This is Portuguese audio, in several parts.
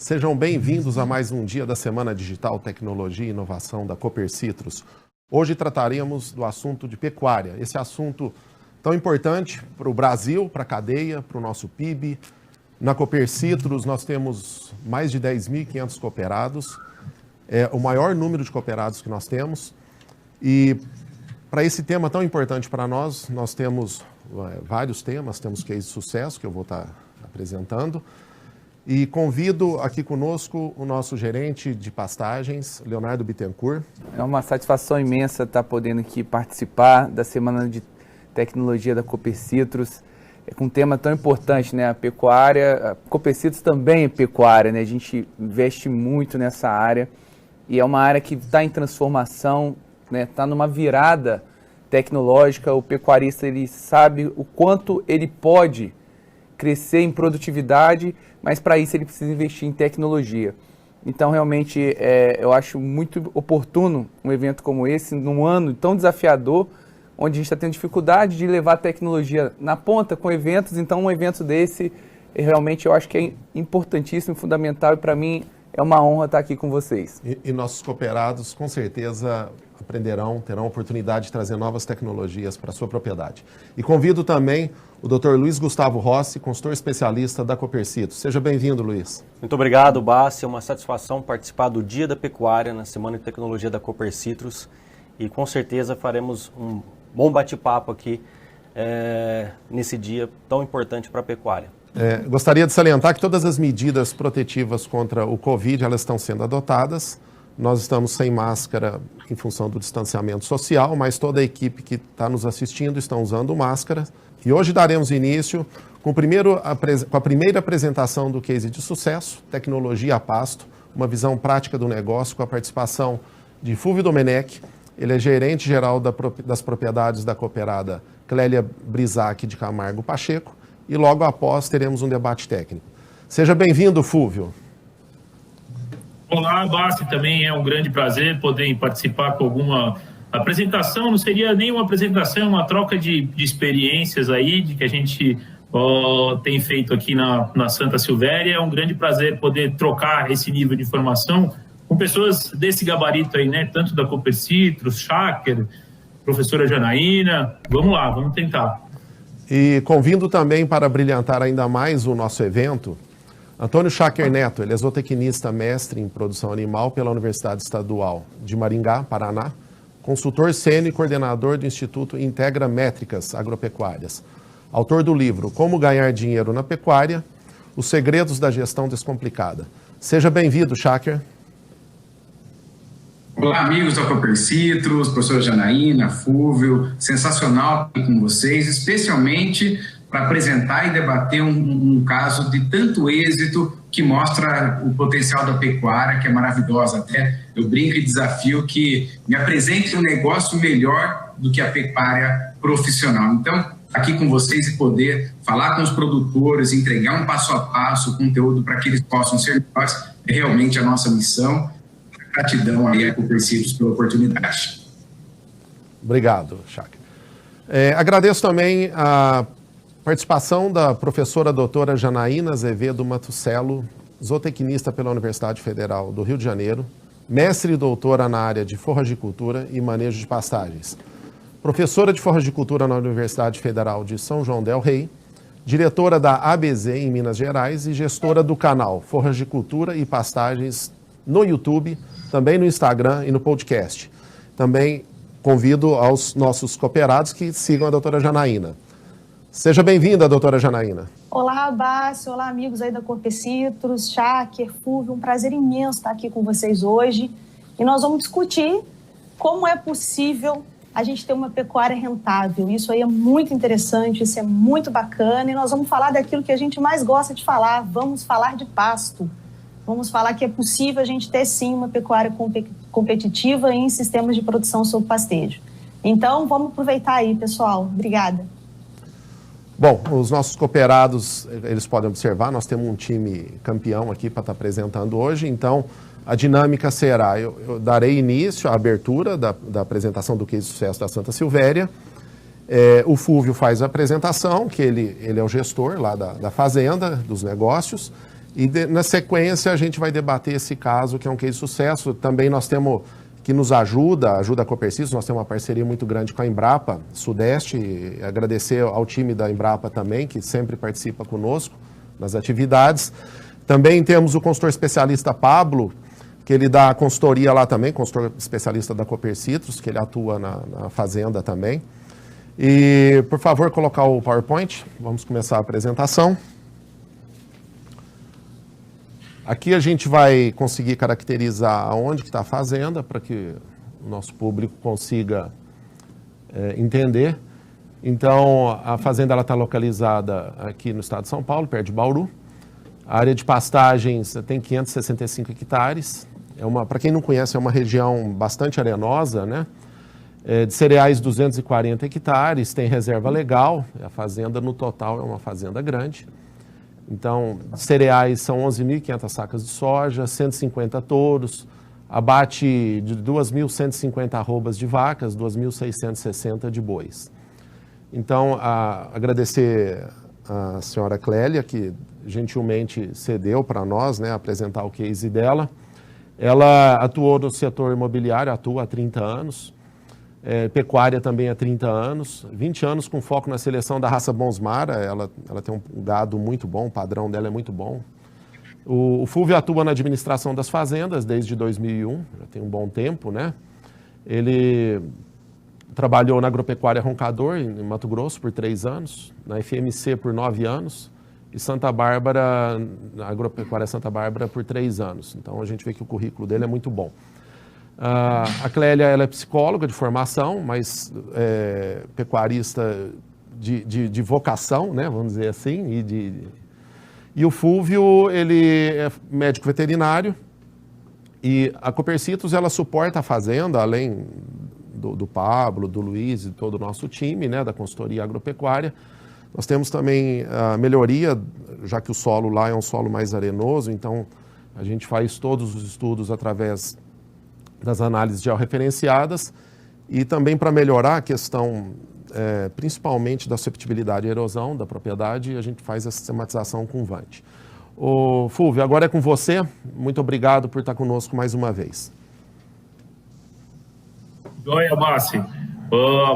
Sejam bem-vindos a mais um dia da Semana Digital, Tecnologia e Inovação da Copercitros. Hoje trataremos do assunto de pecuária, esse assunto tão importante para o Brasil, para a cadeia, para o nosso PIB. Na Copercitros nós temos mais de 10.500 cooperados, é o maior número de cooperados que nós temos. E para esse tema tão importante para nós, nós temos vários temas, temos case de sucesso que eu vou estar apresentando. E convido aqui conosco o nosso gerente de pastagens, Leonardo Bittencourt. É uma satisfação imensa estar podendo aqui participar da Semana de Tecnologia da Copercitros, com um tema tão importante, né? A pecuária, a Copercitros também é pecuária, né? A gente investe muito nessa área e é uma área que está em transformação, né? Está numa virada tecnológica. O pecuarista, ele sabe o quanto ele pode crescer em produtividade, mas para isso ele precisa investir em tecnologia. Então, realmente, eu acho muito oportuno um evento como esse, num ano tão desafiador, onde a gente está tendo dificuldade de levar a tecnologia na ponta com eventos. Então, um evento desse, realmente, eu acho que é importantíssimo, fundamental, e para mim é uma honra estar aqui com vocês. E nossos cooperados, com certeza, aprenderão, terão a oportunidade de trazer novas tecnologias para a sua propriedade. E convido também o Dr. Luiz Gustavo Rossi, consultor especialista da Copercitros. Seja bem-vindo, Luiz. Muito obrigado, Bassi. É uma satisfação participar do Dia da Pecuária na Semana de Tecnologia da Copercitros e com certeza faremos um bom bate-papo aqui nesse dia tão importante para a pecuária. Gostaria de salientar que todas as medidas protetivas contra o Covid elas estão sendo adotadas. Nós estamos sem máscara em função do distanciamento social, mas toda a equipe que está nos assistindo está usando máscara. E hoje daremos início com a primeira apresentação do case de sucesso, Tecnologia a Pasto, uma visão prática do negócio com a participação de Fulvio Domenech. Ele é gerente geral das propriedades da cooperada Clélia Brisac de Camargo Pacheco. E logo após teremos um debate técnico. Seja bem-vindo, Fulvio. Olá, Bassi, também é um grande prazer poder participar com alguma apresentação. Não seria nem uma apresentação, é uma troca de experiências aí, de que a gente tem feito aqui na Santa Silvéria. É um grande prazer poder trocar esse nível de informação com pessoas desse gabarito aí, né? Tanto da Copercitros, Schacker, professora Janaína. Vamos lá, vamos tentar. E convido também para brilhantar ainda mais o nosso evento, Antônio Schacker Neto. Ele é zootecnista mestre em produção animal pela Universidade Estadual de Maringá, Paraná, consultor sênior e coordenador do Instituto Integra Métricas Agropecuárias, autor do livro Como Ganhar Dinheiro na Pecuária, Os Segredos da Gestão Descomplicada. Seja bem-vindo, Schacker. Olá, amigos da Copercitros, professora Janaína, Fulvio, sensacional estar com vocês, especialmente para apresentar e debater um caso de tanto êxito que mostra o potencial da pecuária, que é maravilhosa. Até eu brinco e desafio que me apresente um negócio melhor do que a pecuária profissional. Então, aqui com vocês e poder falar com os produtores, entregar um passo a passo, conteúdo para que eles possam ser melhores, é realmente a nossa missão. Gratidão aí a Copercitros pela oportunidade. Obrigado, Schacker. Agradeço também a participação da professora doutora Janaína Azevedo Matucelo, zootecnista pela Universidade Federal do Rio de Janeiro, mestre e doutora na área de forragicultura e manejo de pastagens, professora de forragicultura na Universidade Federal de São João del Rei, diretora da ABZ em Minas Gerais e gestora do canal Forragicultura e Pastagens no YouTube, também no Instagram e no podcast. Também convido aos nossos cooperados que sigam a doutora Janaína. Seja bem-vinda, doutora Janaína. Olá, Bassi, olá, amigos aí da Copercitros, Schacker, Fulvio, um prazer imenso estar aqui com vocês hoje. E nós vamos discutir como é possível a gente ter uma pecuária rentável. Isso aí é muito interessante, isso é muito bacana, e nós vamos falar daquilo que a gente mais gosta de falar, vamos falar de pasto. Vamos falar que é possível a gente ter, sim, uma pecuária competitiva em sistemas de produção sob pastejo. Então, vamos aproveitar aí, pessoal. Obrigada. Bom, os nossos cooperados, eles podem observar, nós temos um time campeão aqui para estar apresentando hoje, então a dinâmica será, eu darei início à abertura da apresentação do case de sucesso da Santa Silvéria, o Fulvio faz a apresentação, que ele é o gestor lá da fazenda, dos negócios, E na sequência a gente vai debater esse caso, que é um case de sucesso. Também nós temos, que nos ajuda a Copercitos, nós temos uma parceria muito grande com a Embrapa Sudeste, e agradecer ao time da Embrapa também, que sempre participa conosco nas atividades. Também temos o consultor especialista Pablo, que ele dá consultoria lá também, consultor especialista da Copercitos, que ele atua na fazenda também. E, por favor, colocar o PowerPoint, vamos começar a apresentação. Aqui a gente vai conseguir caracterizar aonde que está a fazenda, para que o nosso público consiga entender. Então, a fazenda está localizada aqui no estado de São Paulo, perto de Bauru. A área de pastagens tem 565 hectares. Para quem não conhece, é uma região bastante arenosa, né? De cereais, 240 hectares, tem reserva legal. A fazenda, no total, é uma fazenda grande. Então, cereais são 11.500 sacas de soja, 150 touros, abate de 2.150 arrobas de vacas, 2.660 de bois. Então, agradecer a senhora Clélia, que gentilmente cedeu para nós, né, apresentar o case dela. Ela atuou no setor imobiliário, atua há 30 anos. Pecuária também há 30 anos, 20 anos com foco na seleção da raça Bonsmara, ela tem um gado muito bom, o padrão dela é muito bom. O Fúvio atua na administração das fazendas desde 2001, já tem um bom tempo, né? Ele trabalhou na agropecuária Roncador, em Mato Grosso, por 3 anos, na FMC por 9 anos, e Santa Bárbara, na agropecuária Santa Bárbara, por 3 anos. Então a gente vê que o currículo dele é muito bom. A Clélia, ela é psicóloga de formação, mas pecuarista de vocação, né, vamos dizer assim. E o Fúvio, ele é médico veterinário, e a Copercitos, ela suporta a fazenda, além do Pablo, do Luiz e todo o nosso time, né, da consultoria agropecuária. Nós temos também a melhoria, já que o solo lá é um solo mais arenoso, então a gente faz todos os estudos através das análises georreferenciadas, e também para melhorar a questão, principalmente da susceptibilidade à erosão da propriedade, a gente faz a sistematização com Vant. Ô, Fúvio, agora é com você. Muito obrigado por estar conosco mais uma vez. Joia, Massi.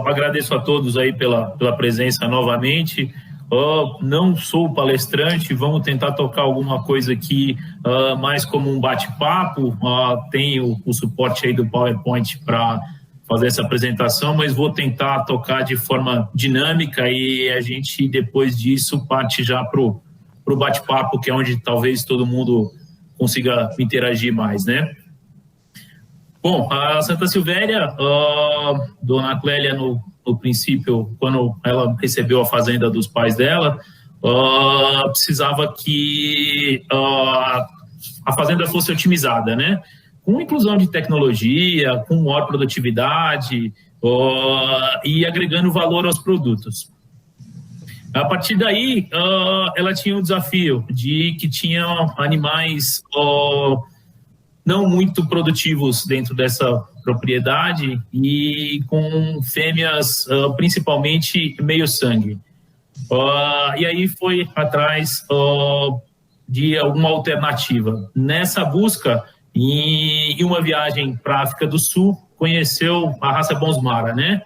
Agradeço a todos aí pela presença novamente. Não sou palestrante, vamos tentar tocar alguma coisa aqui mais como um bate-papo. Tenho o suporte aí do PowerPoint para fazer essa apresentação, mas vou tentar tocar de forma dinâmica e a gente, depois disso, parte já para o bate-papo, que é onde talvez todo mundo consiga interagir mais, né? Bom, a Santa Silvéria, Dona Clélia, no princípio, quando ela recebeu a fazenda dos pais dela, precisava que a fazenda fosse otimizada, né? Com inclusão de tecnologia, com maior produtividade e agregando valor aos produtos. A partir daí, ela tinha um desafio de que tinha animais não muito produtivos dentro dessa propriedade e com fêmeas principalmente meio sangue. E aí foi atrás de alguma alternativa. Nessa busca, em uma viagem para a África do Sul, conheceu a raça Bonsmara, né?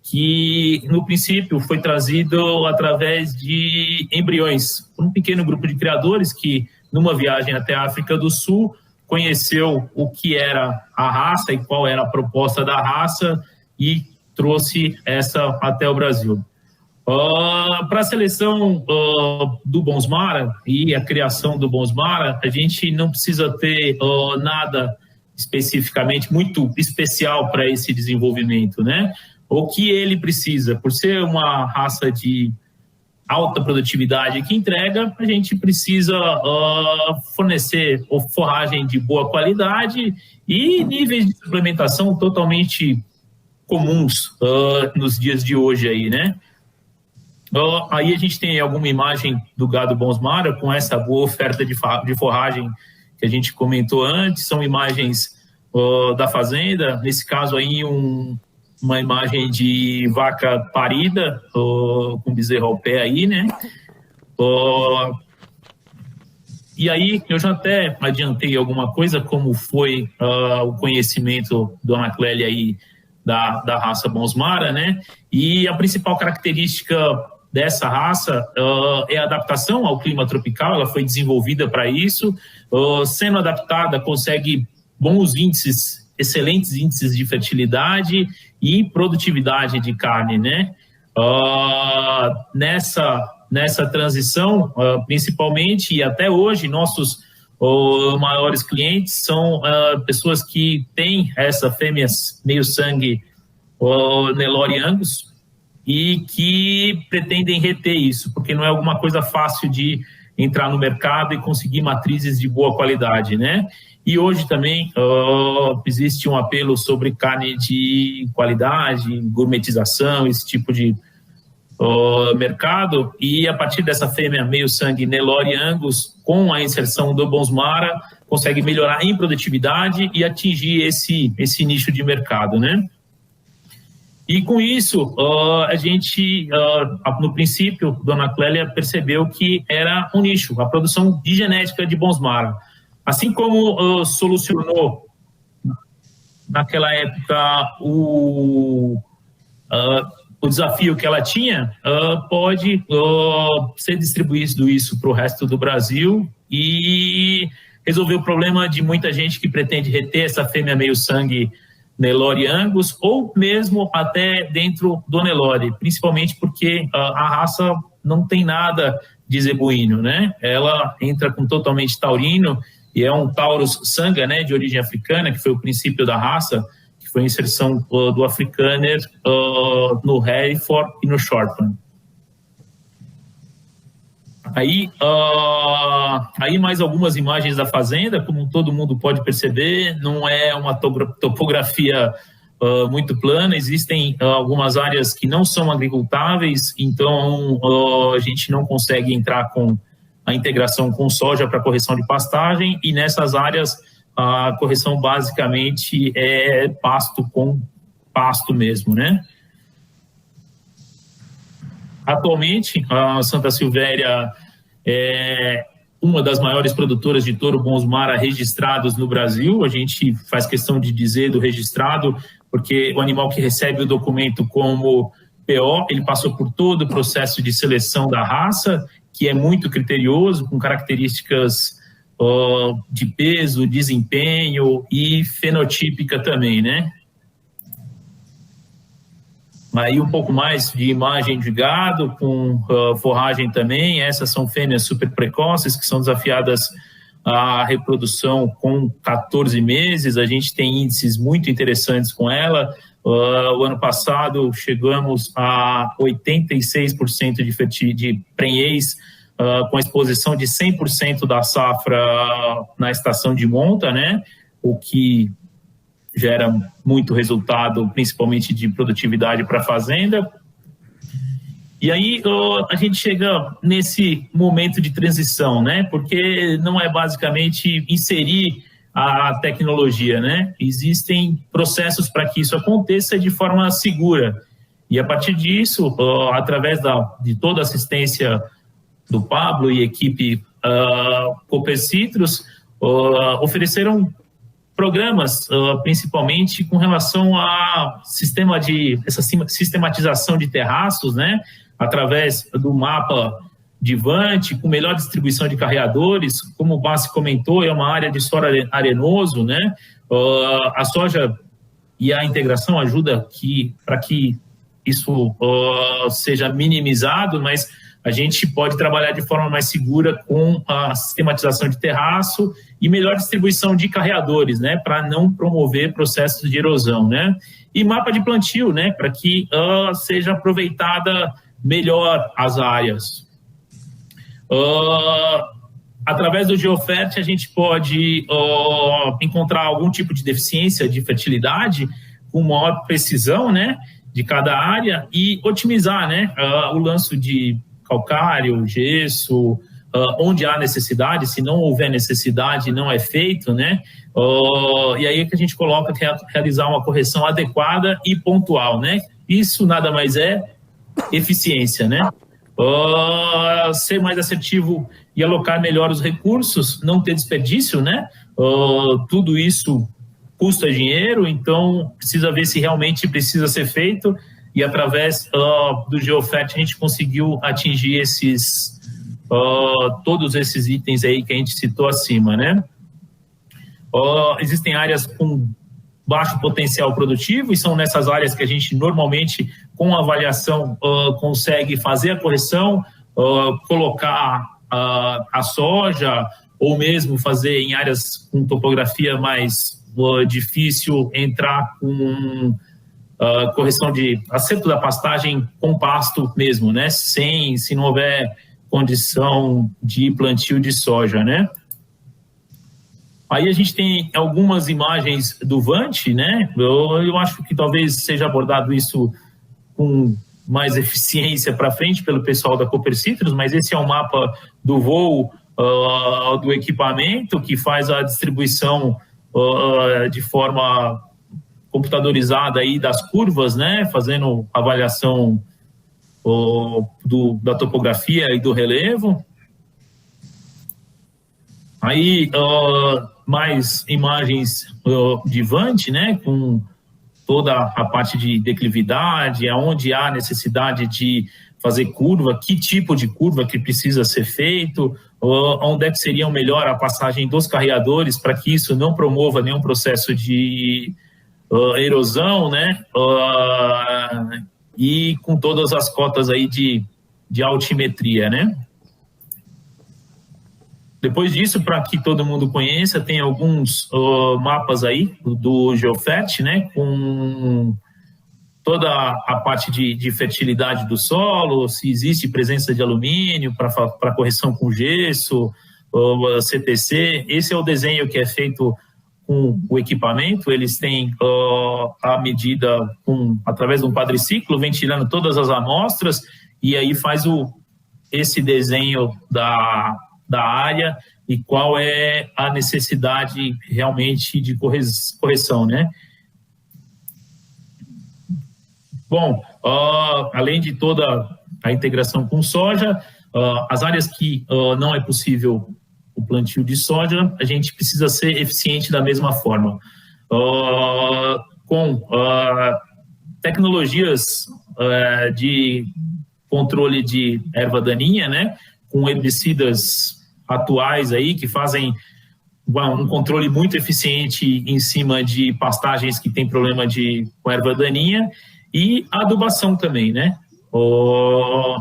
Que no princípio foi trazido através de embriões por um pequeno grupo de criadores que, numa viagem até a África do Sul, conheceu o que era a raça e qual era a proposta da raça e trouxe essa até o Brasil. Para a seleção do Bonsmara e a criação do Bonsmara, a gente não precisa ter nada especificamente muito especial para esse desenvolvimento, né? O que ele precisa, por ser uma raça de alta produtividade que entrega, a gente precisa fornecer forragem de boa qualidade e níveis de suplementação totalmente comuns nos dias de hoje aí, né? Aí a gente tem alguma imagem do gado Bonsmara com essa boa oferta de forragem que a gente comentou antes, são imagens da fazenda, nesse caso aí uma imagem de vaca parida, com bezerro ao pé aí, né? E aí eu já até adiantei alguma coisa, como foi o conhecimento do Anaclelia aí da raça Bonsmara, né? E a principal característica dessa raça é a adaptação ao clima tropical. Ela foi desenvolvida para isso, sendo adaptada, consegue bons índices, excelentes índices de fertilidade e produtividade de carne, né? Nessa transição, principalmente, e até hoje, nossos maiores clientes são pessoas que têm essa fêmea meio-sangue Nelore Angus e que pretendem reter isso, porque não é alguma coisa fácil de entrar no mercado e conseguir matrizes de boa qualidade, né? E hoje também existe um apelo sobre carne de qualidade, gourmetização, esse tipo de mercado, e a partir dessa fêmea meio-sangue Nelore Angus, com a inserção do Bonsmara, consegue melhorar em produtividade e atingir esse nicho de mercado, né? E com isso, a gente, no princípio, Dona Clélia percebeu que era um nicho, a produção de genética de Bonsmara. Assim como solucionou, naquela época, o desafio que ela tinha, pode ser distribuído isso para o resto do Brasil e resolver o problema de muita gente que pretende reter essa fêmea meio-sangue Nelore Angus, ou mesmo até dentro do Nelore, principalmente porque a raça não tem nada de zebuíno, né? Ela entra com totalmente taurino, e é um Taurus Sanga, né, de origem africana, que foi o princípio da raça, que foi a inserção do Afrikaner no Hereford e no Shortland. Aí mais algumas imagens da fazenda, como todo mundo pode perceber, não é uma topografia muito plana, existem algumas áreas que não são agricultáveis, então a gente não consegue entrar com a integração com soja para correção de pastagem, e nessas áreas a correção basicamente é pasto com pasto mesmo, né? Atualmente, a Santa Silvéria é uma das maiores produtoras de touro Bonsmara registrados no Brasil. A gente faz questão de dizer do registrado, porque o animal que recebe o documento como PO, ele passou por todo o processo de seleção da raça, que é muito criterioso, com características de peso, desempenho e fenotípica também, né? Aí um pouco mais de imagem de gado, com forragem também. Essas são fêmeas super precoces, que são desafiadas à reprodução com 14 meses. A gente tem índices muito interessantes com ela. O ano passado chegamos a 86% de prenhez, com a exposição de 100% da safra na estação de monta, né? O que gera muito resultado, principalmente de produtividade para a fazenda. E aí a gente chega nesse momento de transição, né? Porque não é basicamente inserir a tecnologia, né? Existem processos para que isso aconteça de forma segura. E a partir disso, através de toda a assistência do Pablo e equipe Cooper Citrus, ofereceram programas, principalmente com relação a essa sistematização de terraços, né? Através do mapa de Vante, com melhor distribuição de carreadores. Como o Bassi comentou, é uma área de solo arenoso, né? A soja e a integração ajuda para que isso seja minimizado, mas a gente pode trabalhar de forma mais segura com a sistematização de terraço e melhor distribuição de carreadores, né, para não promover processos de erosão, né? E mapa de plantio, né, para que seja aproveitada melhor as áreas. Através do Geofert, a gente pode encontrar algum tipo de deficiência de fertilidade com maior precisão, né, de cada área, e otimizar, né, o lanço de calcário, gesso, onde há necessidade. Se não houver necessidade, não é feito, né? E aí é que a gente coloca que é realizar uma correção adequada e pontual, né? Isso nada mais é eficiência, né? ser mais assertivo e alocar melhor os recursos, não ter desperdício, né? Tudo isso custa dinheiro, então precisa ver se realmente precisa ser feito, e através do GeoFert a gente conseguiu atingir todos esses itens aí que a gente citou acima, né? Existem áreas com baixo potencial produtivo, e são nessas áreas que a gente normalmente, com avaliação, consegue fazer a correção, colocar a soja, ou mesmo fazer em áreas com topografia mais difícil, entrar com correção de acerto da pastagem com pasto mesmo, né? Se não houver condição de plantio de soja, né? Aí a gente tem algumas imagens do Vant, né? Eu acho que talvez seja abordado isso com mais eficiência para frente pelo pessoal da Copercitrus, mas esse é um mapa do voo do equipamento que faz a distribuição de forma computadorizada aí das curvas, né? Fazendo avaliação da topografia e do relevo. Aí, mais imagens de Vant, né, com toda a parte de declividade, aonde há necessidade de fazer curva, que tipo de curva que precisa ser feito, onde é que seria melhor a passagem dos carreadores para que isso não promova nenhum processo de erosão, né, e com todas as cotas aí de altimetria, né. Depois disso, para que todo mundo conheça, tem alguns mapas aí do GeoFert, né, com toda a parte de fertilidade do solo, se existe presença de alumínio para correção com gesso, CTC. Esse é o desenho que é feito com o equipamento. Eles têm a medida através de um quadriciclo, ventilando todas as amostras, e aí faz esse desenho da área e qual é a necessidade realmente de correção, né? Bom, além de toda a integração com soja, as áreas que não é possível o plantio de soja, a gente precisa ser eficiente da mesma forma. Com tecnologias de controle de erva daninha, né? Com herbicidas atuais aí que fazem um controle muito eficiente em cima de pastagens que tem problema com erva daninha, e a adubação também, né?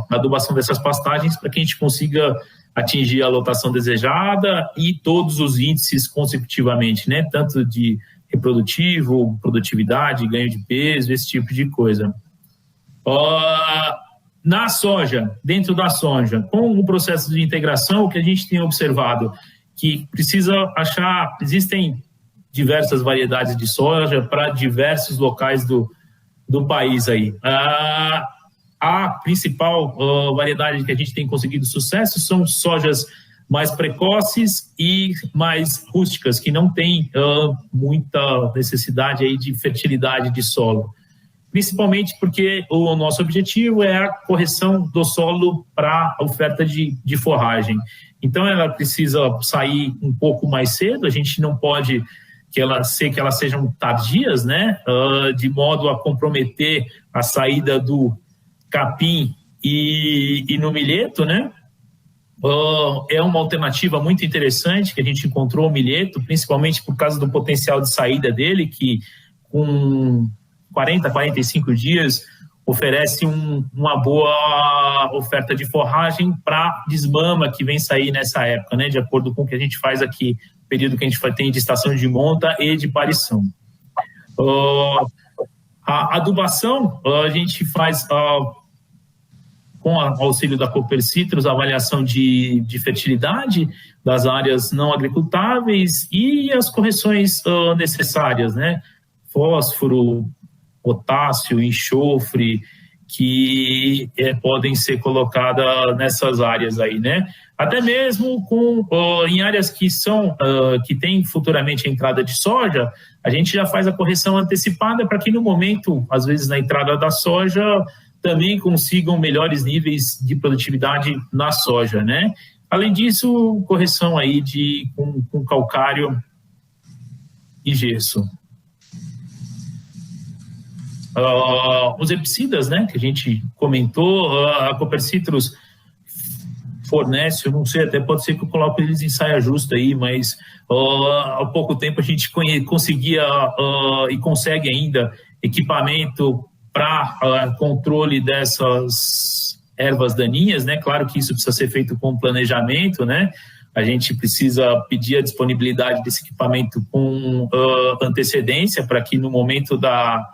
A adubação dessas pastagens para que a gente consiga atingir a lotação desejada e todos os índices consecutivamente, né? Tanto de reprodutivo, produtividade, ganho de peso, esse tipo de coisa. Na soja, dentro da soja, com o processo de integração, o que a gente tem observado, que precisa achar, existem diversas variedades de soja para diversos locais do país aí. A principal variedade que a gente tem conseguido sucesso são sojas mais precoces e mais rústicas, que não tem muita necessidade aí de fertilidade de solo. Principalmente porque o nosso objetivo é a correção do solo para a oferta de forragem. Então, ela precisa sair um pouco mais cedo, a gente não pode que elas sejam tardias, né, de modo a comprometer a saída do capim e no milheto, né. É uma alternativa muito interessante que a gente encontrou o milheto, principalmente por causa do potencial de saída dele, que com 40, 45 dias oferece uma boa oferta de forragem para desmama que vem sair nessa época, né, de acordo com o que a gente faz aqui, período que a gente tem de estação de monta e de parição. A adubação a gente faz com o auxílio da Copercitrus, a avaliação de fertilidade das áreas não agricultáveis e as correções necessárias, né, fósforo, potássio, enxofre, que podem ser colocadas nessas áreas aí, né? Até mesmo em áreas que tem futuramente a entrada de soja, a gente já faz a correção antecipada para que no momento, às vezes na entrada da soja, também consigam melhores níveis de produtividade na soja, né? Além disso, correção aí com calcário e gesso. Os herbicidas, né, que a gente comentou, a Copercitrus fornece, eu não sei, até pode ser que eu coloque eles em saia justa aí, mas há pouco tempo a gente conseguia e consegue ainda equipamento para controle dessas ervas daninhas, né? Claro que isso precisa ser feito com planejamento, né? A gente precisa pedir a disponibilidade desse equipamento com antecedência para que no momento da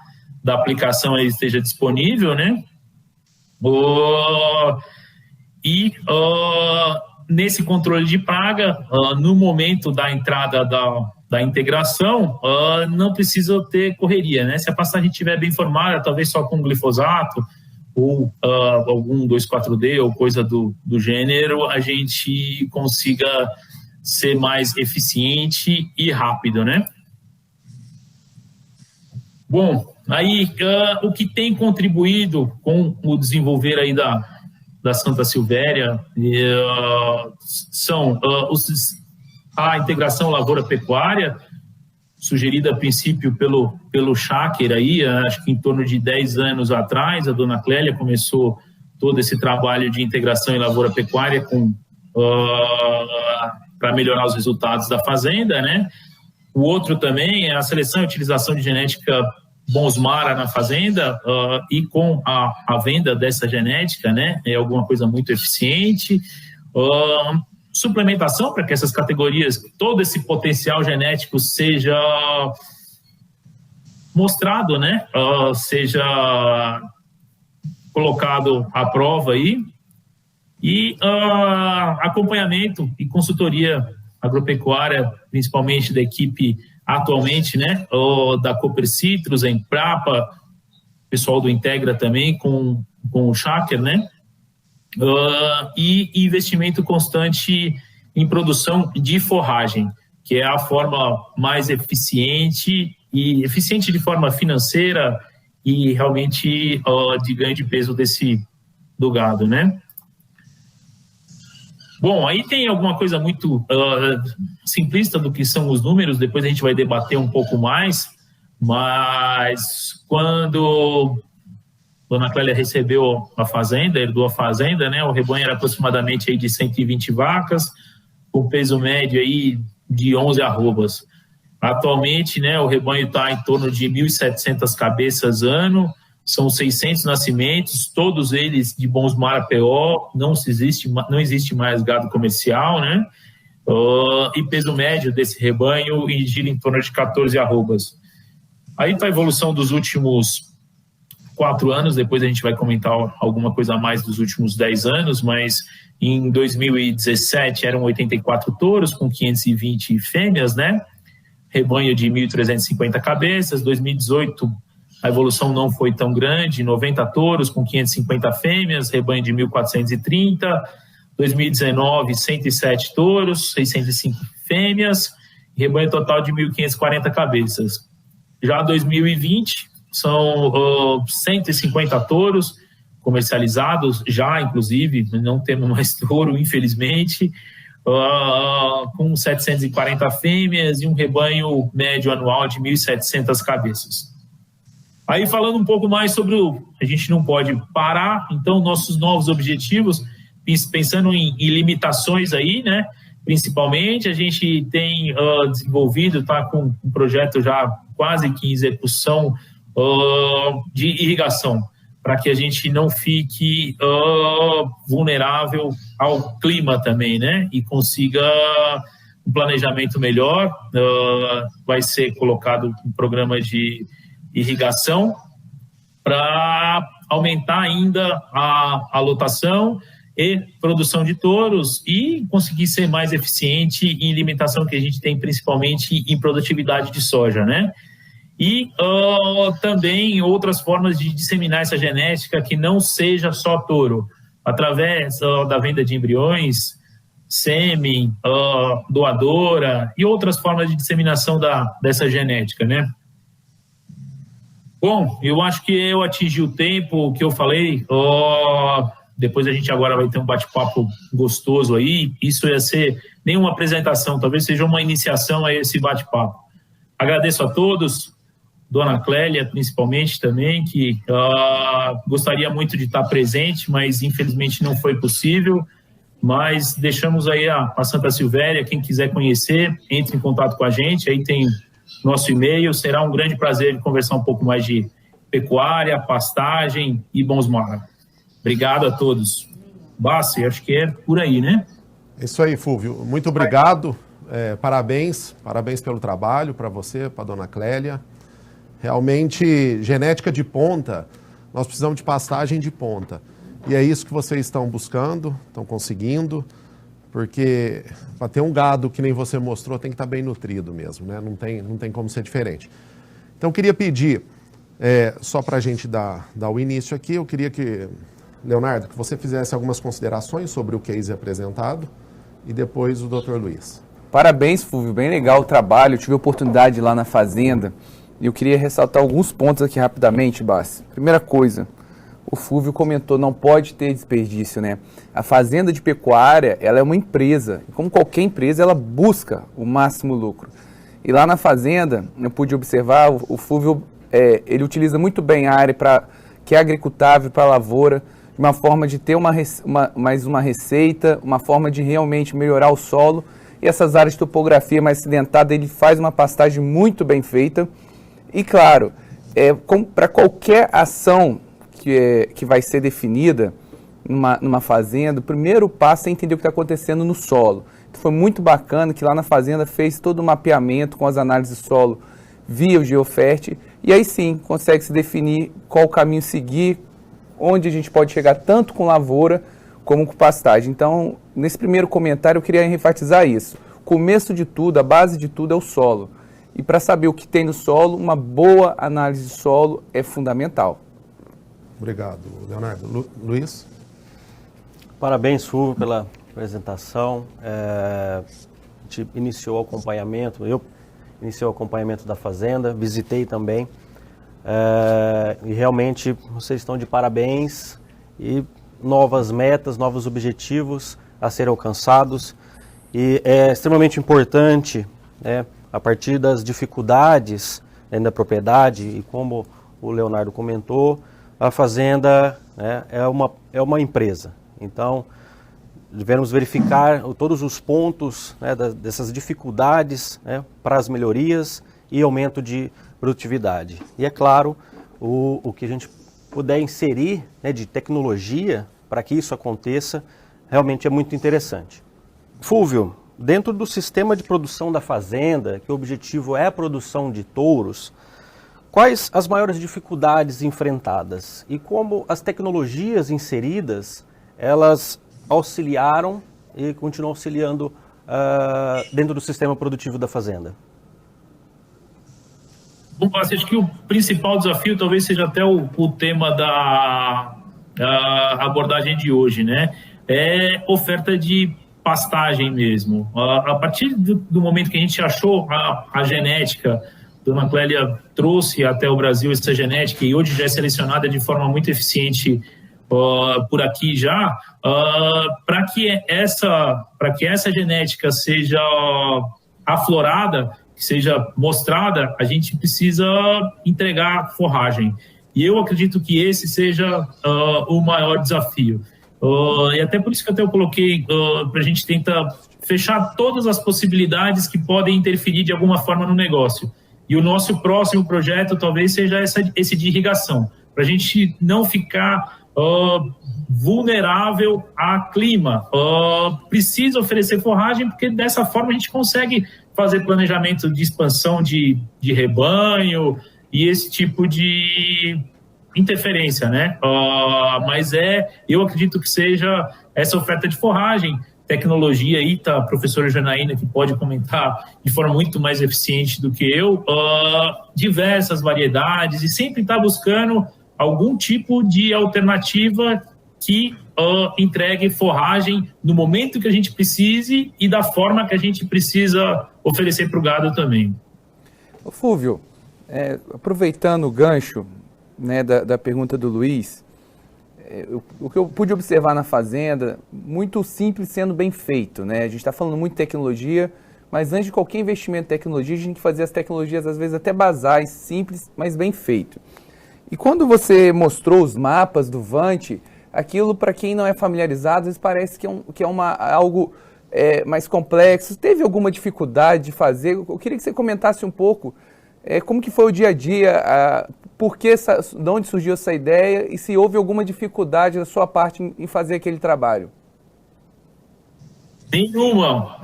aplicação ele esteja disponível, né? Nesse controle de praga, no momento da entrada da integração, não precisa ter correria, né? Se a pastagem estiver bem formada, talvez só com glifosato ou algum 2,4-D ou coisa do gênero, a gente consiga ser mais eficiente e rápido, né? Bom, aí o que tem contribuído com o desenvolver aí da Santa Silvéria são a integração lavoura-pecuária, sugerida a princípio pelo Schacker aí, acho que em torno de 10 anos atrás, a dona Clélia começou todo esse trabalho de integração em lavoura-pecuária para melhorar os resultados da fazenda, né? O outro também é a seleção e utilização de genética Bonsmara na fazenda e com a venda dessa genética, né? É alguma coisa muito eficiente. Suplementação para que essas categorias, todo esse potencial genético seja mostrado, né? Seja colocado à prova aí. E acompanhamento e consultoria agropecuária, principalmente da equipe atualmente, né? Da Copercitrus, a Embrapa, pessoal do Integra também, com o Schacker, né? E investimento constante em produção de forragem, que é a forma mais eficiente de forma financeira e realmente de ganho de peso do gado, né? Bom, aí tem alguma coisa muito simplista do que são os números, depois a gente vai debater um pouco mais, mas quando Dona Clélia recebeu a fazenda, herdou a fazenda, né? O rebanho era aproximadamente aí de 120 vacas, com peso médio aí de 11 arrobas. Atualmente, né, o rebanho está em torno de 1.700 cabeças ano, são 600 nascimentos, todos eles de Bonsmara PO, não existe mais gado comercial, né? E peso médio desse rebanho gira em torno de 14 arrobas. Aí está a evolução dos últimos 4 anos, depois a gente vai comentar alguma coisa a mais dos últimos 10 anos, mas em 2017 eram 84 touros com 520 fêmeas, né? Rebanho de 1.350 cabeças. 2018 a evolução não foi tão grande, 90 touros com 550 fêmeas, rebanho de 1.430. 2019, 107 touros, 605 fêmeas, rebanho total de 1.540 cabeças. Já 2020 são 150 touros comercializados, já inclusive, não temos mais touro, infelizmente, com 740 fêmeas e um rebanho médio anual de 1.700 cabeças. Aí falando um pouco mais sobre a gente não pode parar, então nossos novos objetivos, pensando em limitações aí, né? Principalmente a gente tem desenvolvido, está com um projeto já quase que em execução de irrigação, para que a gente não fique vulnerável ao clima também, né? E consiga um planejamento melhor. Vai ser colocado um programa de irrigação para aumentar ainda a lotação e produção de touros e conseguir ser mais eficiente em limitação que a gente tem principalmente em produtividade de soja, né? E também outras formas de disseminar essa genética que não seja só touro, através da venda de embriões, sêmen, doadora e outras formas de disseminação dessa genética, né? Bom, eu acho que eu atingi o tempo que eu falei. Depois a gente agora vai ter um bate-papo gostoso aí. Isso ia ser nenhuma apresentação, talvez seja uma iniciação a esse bate-papo. Agradeço a todos, Dona Clélia principalmente também, que gostaria muito de estar presente, mas infelizmente não foi possível. Mas deixamos aí a Santa Silvéria, quem quiser conhecer, entre em contato com a gente, aí tem nosso e-mail. Será um grande prazer conversar um pouco mais de pecuária, pastagem e bons mar. Obrigado a todos. Bassi, acho que é por aí, né? É isso aí, Fúvio. Muito obrigado. Parabéns pelo trabalho, para você, para a Dona Clélia. Realmente, genética de ponta, nós precisamos de pastagem de ponta. E é isso que vocês estão buscando, estão conseguindo, porque para ter um gado que nem você mostrou, tem que estar bem nutrido mesmo, né? Não tem como ser diferente. Então, eu queria pedir, só para a gente dar o início aqui, eu queria que, Leonardo, que você fizesse algumas considerações sobre o case apresentado e depois o Dr. Luiz. Parabéns, Fúvio, bem legal o trabalho. Eu tive a oportunidade lá na fazenda e eu queria ressaltar alguns pontos aqui rapidamente, Bassi. Primeira coisa, o Fúvio comentou, não pode ter desperdício, né? A fazenda de pecuária, ela é uma empresa. Como qualquer empresa, ela busca o máximo lucro. E lá na fazenda, eu pude observar, o Fúvio, ele utiliza muito bem a área que é agricultável para a lavoura, de uma forma de ter mais uma receita, uma forma de realmente melhorar o solo. E essas áreas de topografia mais acidentada, ele faz uma pastagem muito bem feita. E claro, para qualquer ação que vai ser definida numa fazenda, o primeiro passo é entender o que está acontecendo no solo. Então, foi muito bacana que lá na fazenda fez todo o mapeamento com as análises de solo via o Geofert, e aí sim consegue se definir qual o caminho seguir, onde a gente pode chegar tanto com lavoura como com pastagem. Então, nesse primeiro comentário eu queria enfatizar isso. O começo de tudo, a base de tudo é o solo. E para saber o que tem no solo, uma boa análise de solo é fundamental. Obrigado, Leonardo. Luiz? Parabéns, Fúvio, pela apresentação. A gente iniciou o acompanhamento, eu iniciei o acompanhamento da fazenda, visitei também. E realmente vocês estão de parabéns e novas metas, novos objetivos a serem alcançados. E é extremamente importante, a partir das dificuldades da propriedade, e como o Leonardo comentou, a fazenda é uma empresa. Então, devemos verificar todos os pontos dessas dificuldades para as melhorias e aumento de produtividade. E é claro, o que a gente puder inserir de tecnologia para que isso aconteça, realmente é muito interessante. Fúvio, dentro do sistema de produção da fazenda, que o objetivo é a produção de touros, quais as maiores dificuldades enfrentadas e como as tecnologias inseridas, elas auxiliaram e continuam auxiliando dentro do sistema produtivo da fazenda? Bom, acho que o principal desafio talvez seja até o tema da abordagem de hoje, né? É oferta de pastagem mesmo. A partir do momento que a gente achou a genética, Dona Clélia trouxe até o Brasil essa genética e hoje já é selecionada de forma muito eficiente por aqui já, para que essa genética seja aflorada, que seja mostrada, a gente precisa entregar forragem. E eu acredito que esse seja o maior desafio. E até por isso que até eu coloquei para a gente tentar fechar todas as possibilidades que podem interferir de alguma forma no negócio. E o nosso próximo projeto talvez seja esse de irrigação, para a gente não ficar vulnerável a clima. Precisa oferecer forragem, porque dessa forma a gente consegue fazer planejamento de expansão de rebanho e esse tipo de interferência, né? Mas eu acredito que seja essa oferta de forragem, tecnologia aí, tá a professora Janaína que pode comentar de forma muito mais eficiente do que eu, diversas variedades e sempre está buscando algum tipo de alternativa que entregue forragem no momento que a gente precise e da forma que a gente precisa oferecer para o gado também. Fúvio, Aproveitando o gancho, né, da pergunta do Luiz, o que eu pude observar na fazenda, muito simples sendo bem feito, né? A gente está falando muito de tecnologia, mas antes de qualquer investimento em tecnologia, a gente tem que fazer as tecnologias, às vezes, até basais, simples, mas bem feito. E quando você mostrou os mapas do Vant, aquilo, para quem não é familiarizado, às vezes parece que é algo mais complexo. Teve alguma dificuldade de fazer? Eu queria que você comentasse um pouco como que foi o dia a dia, de onde surgiu essa ideia e se houve alguma dificuldade da sua parte em fazer aquele trabalho. Nenhuma,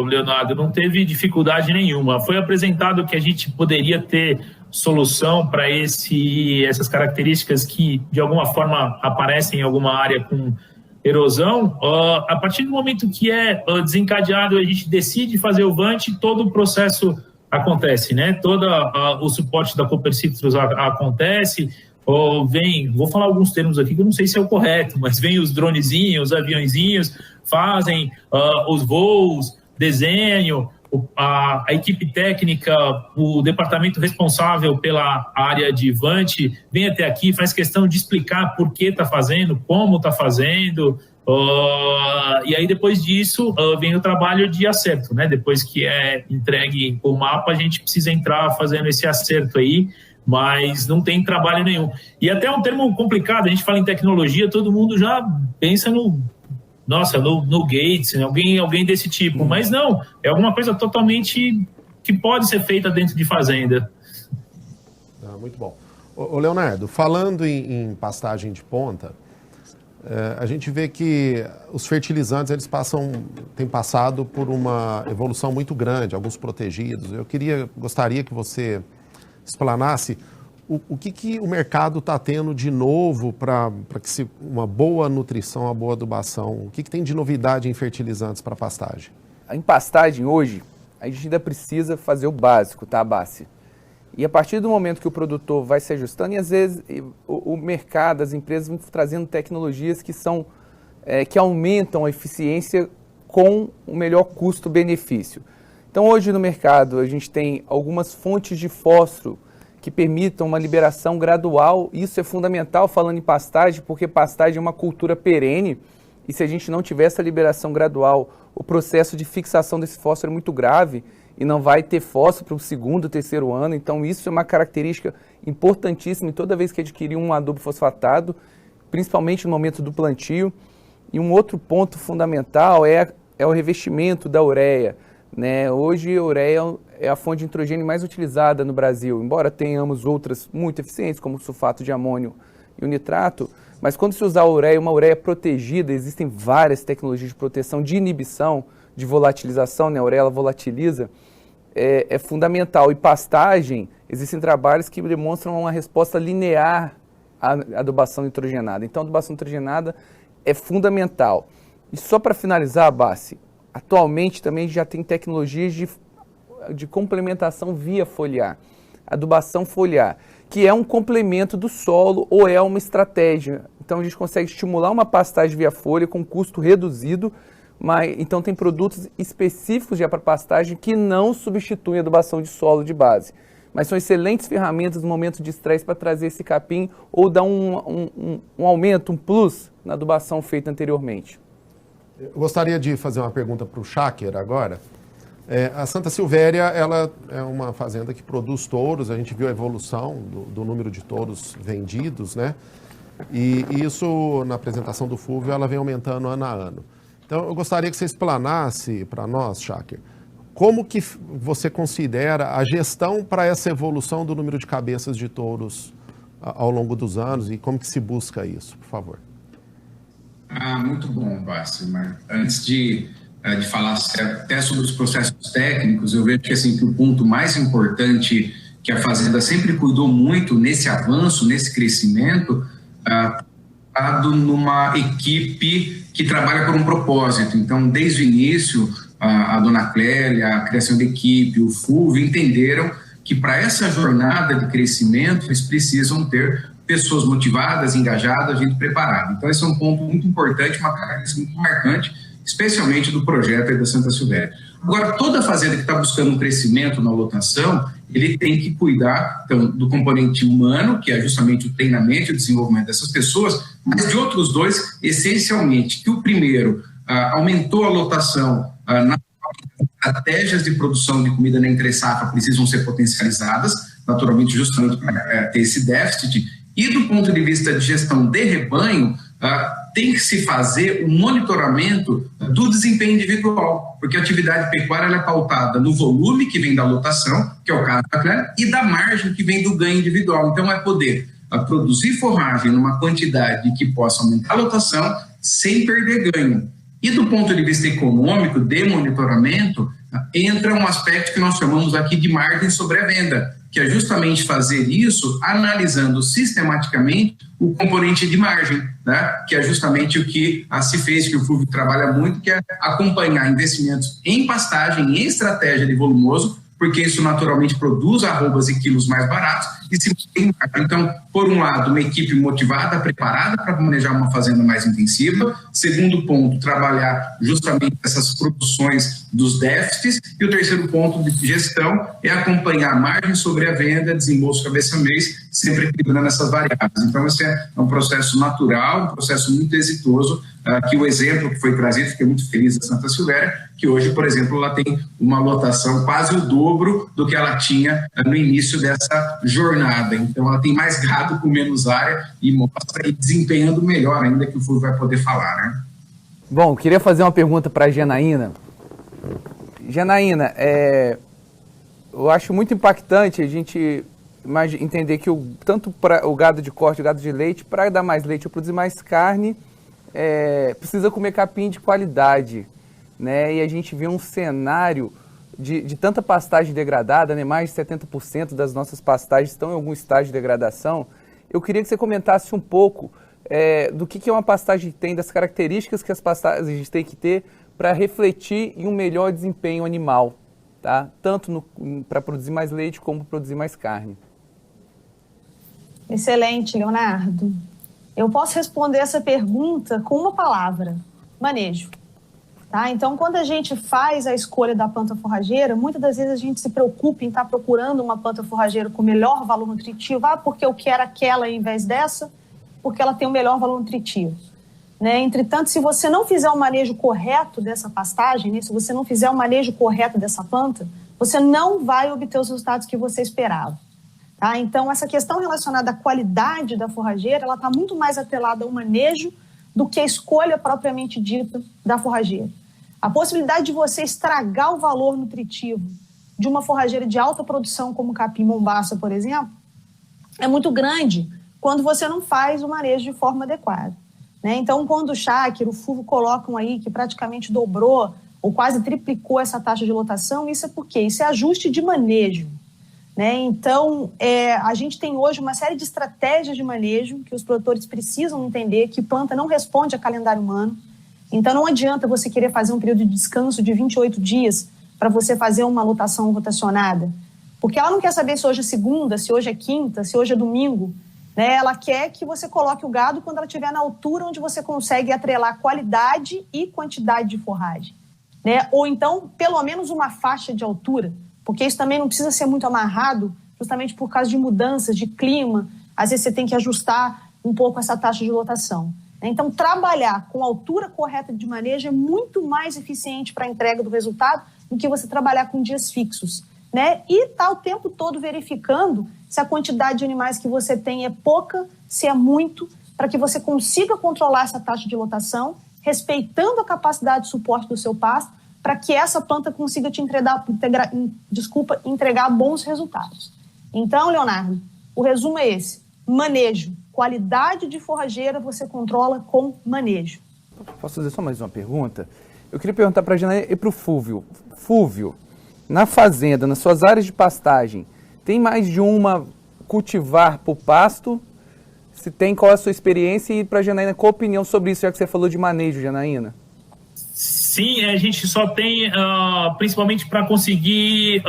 Leonardo, não teve dificuldade nenhuma. Foi apresentado que a gente poderia ter solução para essas características que, de alguma forma, aparecem em alguma área com erosão. A partir do momento que é desencadeado, a gente decide fazer o Vant, todo o processo acontece, né? Todo o suporte da Copercitrus acontece. Vou falar alguns termos aqui que eu não sei se é o correto, mas vem os dronezinhos, os aviãozinhos, fazem os voos, desenho, a equipe técnica, o departamento responsável pela área de Vant vem até aqui, faz questão de explicar por que está fazendo, como está fazendo, e aí depois disso vem o trabalho de acerto, né? Depois que é entregue o mapa, a gente precisa entrar fazendo esse acerto aí, mas não tem trabalho nenhum. E até um termo complicado, a gente fala em tecnologia, todo mundo já pensa no Gates, né? alguém desse tipo, mas não, é alguma coisa totalmente que pode ser feita dentro de fazenda. Muito bom. Ô Leonardo, falando em pastagem de ponta, a gente vê que os fertilizantes têm passado por uma evolução muito grande, alguns protegidos. Eu gostaria que você explanasse o que o mercado está tendo de novo para que uma boa nutrição, uma boa adubação, o que tem de novidade em fertilizantes para pastagem? Em pastagem hoje, a gente ainda precisa fazer o básico, tá, Bassi? E a partir do momento que o produtor vai se ajustando, e às vezes o mercado, as empresas vão trazendo tecnologias que aumentam a eficiência com o melhor custo-benefício. Então hoje no mercado a gente tem algumas fontes de fósforo que permitam uma liberação gradual. Isso é fundamental falando em pastagem, porque pastagem é uma cultura perene e se a gente não tiver essa liberação gradual, o processo de fixação desse fósforo é muito grave e não vai ter fósforo para o segundo, terceiro ano. Então isso é uma característica importantíssima em toda vez que adquirir um adubo fosfatado, principalmente no momento do plantio. E um outro ponto fundamental é o revestimento da ureia, né? Hoje a ureia é a fonte de nitrogênio mais utilizada no Brasil, embora tenhamos outras muito eficientes, como o sulfato de amônio e o nitrato, mas quando se usar a ureia, uma ureia protegida, existem várias tecnologias de proteção, de inibição, de volatilização, né? A ureia ela volatiliza, é fundamental. E pastagem, existem trabalhos que demonstram uma resposta linear à adubação nitrogenada. Então a adubação nitrogenada é fundamental. E só para finalizar, Bassi, atualmente também já tem tecnologias de complementação via foliar, adubação foliar, que é um complemento do solo ou é uma estratégia. Então a gente consegue estimular uma pastagem via folha com custo reduzido, mas então tem produtos específicos já para pastagem que não substituem a adubação de solo de base, mas são excelentes ferramentas no momento de estresse para trazer esse capim ou dar um aumento, um plus na adubação feita anteriormente. Eu gostaria de fazer uma pergunta para o Schacker agora. A Santa Silvéria ela é uma fazenda que produz touros, a gente viu a evolução do número de touros vendidos, né? E isso, na apresentação do Fúvio, ela vem aumentando ano a ano. Então, eu gostaria que você explanasse para nós, Schacker, como que você considera a gestão para essa evolução do número de cabeças de touros ao longo dos anos e como que se busca isso, por favor? Muito bom, Bassi. Antes de falar até sobre os processos técnicos, eu vejo que, assim, que o ponto mais importante que a Fazenda sempre cuidou muito nesse avanço, nesse crescimento, numa equipe que trabalha por um propósito. Então, desde o início, a dona Clélia, a criação da equipe, o Fúvio, entenderam que para essa jornada de crescimento, eles precisam ter pessoas motivadas, engajadas, gente preparada. Então, esse é um ponto muito importante, uma característica muito marcante, especialmente do projeto aí da Santa Silvéria. Agora, toda fazenda que está buscando um crescimento na lotação, ele tem que cuidar então, do componente humano, que é justamente o treinamento e o desenvolvimento dessas pessoas, mas de outros dois, essencialmente, que o primeiro aumentou a lotação nas estratégias de produção de comida na entre-safra precisam ser potencializadas, naturalmente justamente para ter esse déficit, e do ponto de vista de gestão de rebanho, tem que se fazer um monitoramento do desempenho individual, porque a atividade pecuária ela é pautada no volume que vem da lotação, que é o caso da clã, e da margem que vem do ganho individual. Então, é poder produzir forragem numa quantidade que possa aumentar a lotação sem perder ganho. E do ponto de vista econômico, de monitoramento, entra um aspecto que nós chamamos aqui de margem sobre a venda, que é justamente fazer isso analisando sistematicamente o componente de margem, né? Que é justamente o que se fez, que o Fulvio trabalha muito, que é acompanhar investimentos em pastagem, em estratégia de volumoso, porque isso naturalmente produz arrobas e quilos mais baratos e se mantém. Então, por um lado, uma equipe motivada, preparada para manejar uma fazenda mais intensiva. Segundo ponto, trabalhar justamente essas produções dos déficits. E o terceiro ponto de gestão é acompanhar a margem sobre a venda, desembolso cabeça mês, sempre equilibrando essas variáveis. Então, esse é um processo natural, um processo muito exitoso, que o exemplo que foi trazido, fiquei muito feliz da Santa Silvéria, que hoje, por exemplo, ela tem uma lotação quase o dobro do que ela tinha no início dessa jornada. Então, ela tem mais gado com menos área e mostra desempenhando melhor ainda, que o Fulvio vai poder falar, né? Bom, queria fazer uma pergunta para a Janaína. Janaína, eu acho muito impactante a gente entender que tanto para o gado de corte, o gado de leite, para dar mais leite ou produzir mais carne, precisa comer capim de qualidade, né? E a gente vê um cenário de tanta pastagem degradada, né? Mais de 70% das nossas pastagens estão em algum estágio de degradação. Eu queria que você comentasse um pouco do que uma pastagem tem, das características que as pastagens têm que ter para refletir em um melhor desempenho animal, tá? Tanto para produzir mais leite como produzir mais carne. Excelente, Leonardo. Eu posso responder essa pergunta com uma palavra: manejo. Tá? Então, quando a gente faz a escolha da planta forrageira, muitas das vezes a gente se preocupa em estar procurando uma planta forrageira com melhor valor nutritivo, porque eu quero aquela ao invés dessa, porque ela tem um melhor valor nutritivo. Né? Entretanto, se você não fizer o manejo correto dessa pastagem, né? Se você não fizer o manejo correto dessa planta, você não vai obter os resultados que você esperava. Tá? Então, essa questão relacionada à qualidade da forrageira, ela está muito mais atrelada ao manejo do que a escolha propriamente dita da forrageira. A possibilidade de você estragar o valor nutritivo de uma forrageira de alta produção, como capim mombaça, por exemplo, é muito grande quando você não faz o manejo de forma adequada. Né? Então, quando o Cháquero, o Fulvio colocam aí que praticamente dobrou ou quase triplicou essa taxa de lotação, isso é por quê? Isso é ajuste de manejo. Né? Então, a gente tem hoje uma série de estratégias de manejo que os produtores precisam entender que planta não responde a calendário humano. Então, não adianta você querer fazer um período de descanso de 28 dias para você fazer uma lotação rotacionada, porque ela não quer saber se hoje é segunda, se hoje é quinta, se hoje é domingo. Né? Ela quer que você coloque o gado quando ela estiver na altura onde você consegue atrelar qualidade e quantidade de forragem. Né? Ou então, pelo menos uma faixa de altura, porque isso também não precisa ser muito amarrado, justamente por causa de mudanças de clima. Às vezes você tem que ajustar um pouco essa taxa de lotação. Então, trabalhar com a altura correta de manejo é muito mais eficiente para a entrega do resultado do que você trabalhar com dias fixos. Né? E está o tempo todo verificando se a quantidade de animais que você tem é pouca, se é muito, para que você consiga controlar essa taxa de lotação, respeitando a capacidade de suporte do seu pasto, para que essa planta consiga te entregar bons resultados. Então, Leonardo, o resumo é esse: manejo. Qualidade de forrageira você controla com manejo. Posso fazer só mais uma pergunta? Eu queria perguntar para a Janaína e para o Fulvio. Fulvio, na fazenda, nas suas áreas de pastagem, tem mais de uma cultivar por pasto? Se tem, qual é a sua experiência? E para a Janaína, qual a opinião sobre isso, já que você falou de manejo, Janaína? Sim, a gente só tem, principalmente para conseguir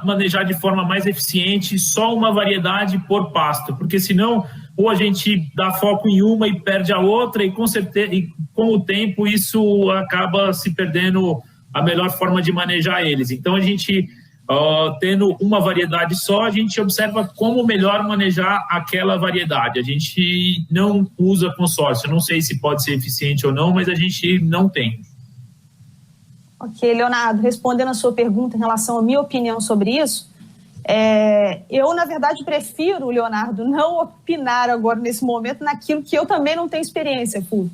manejar de forma mais eficiente, só uma variedade por pasto, porque senão ou a gente dá foco em uma e perde a outra, e com certeza, e com o tempo isso acaba se perdendo a melhor forma de manejar eles. Então, a gente, tendo uma variedade só, a gente observa como melhor manejar aquela variedade. A gente não usa consórcio. Não sei se pode ser eficiente ou não, mas a gente não tem. Ok, Leonardo, respondendo a sua pergunta em relação à minha opinião sobre isso, eu, na verdade, prefiro, Leonardo, não opinar agora, nesse momento, naquilo que eu também não tenho experiência, Fulvio.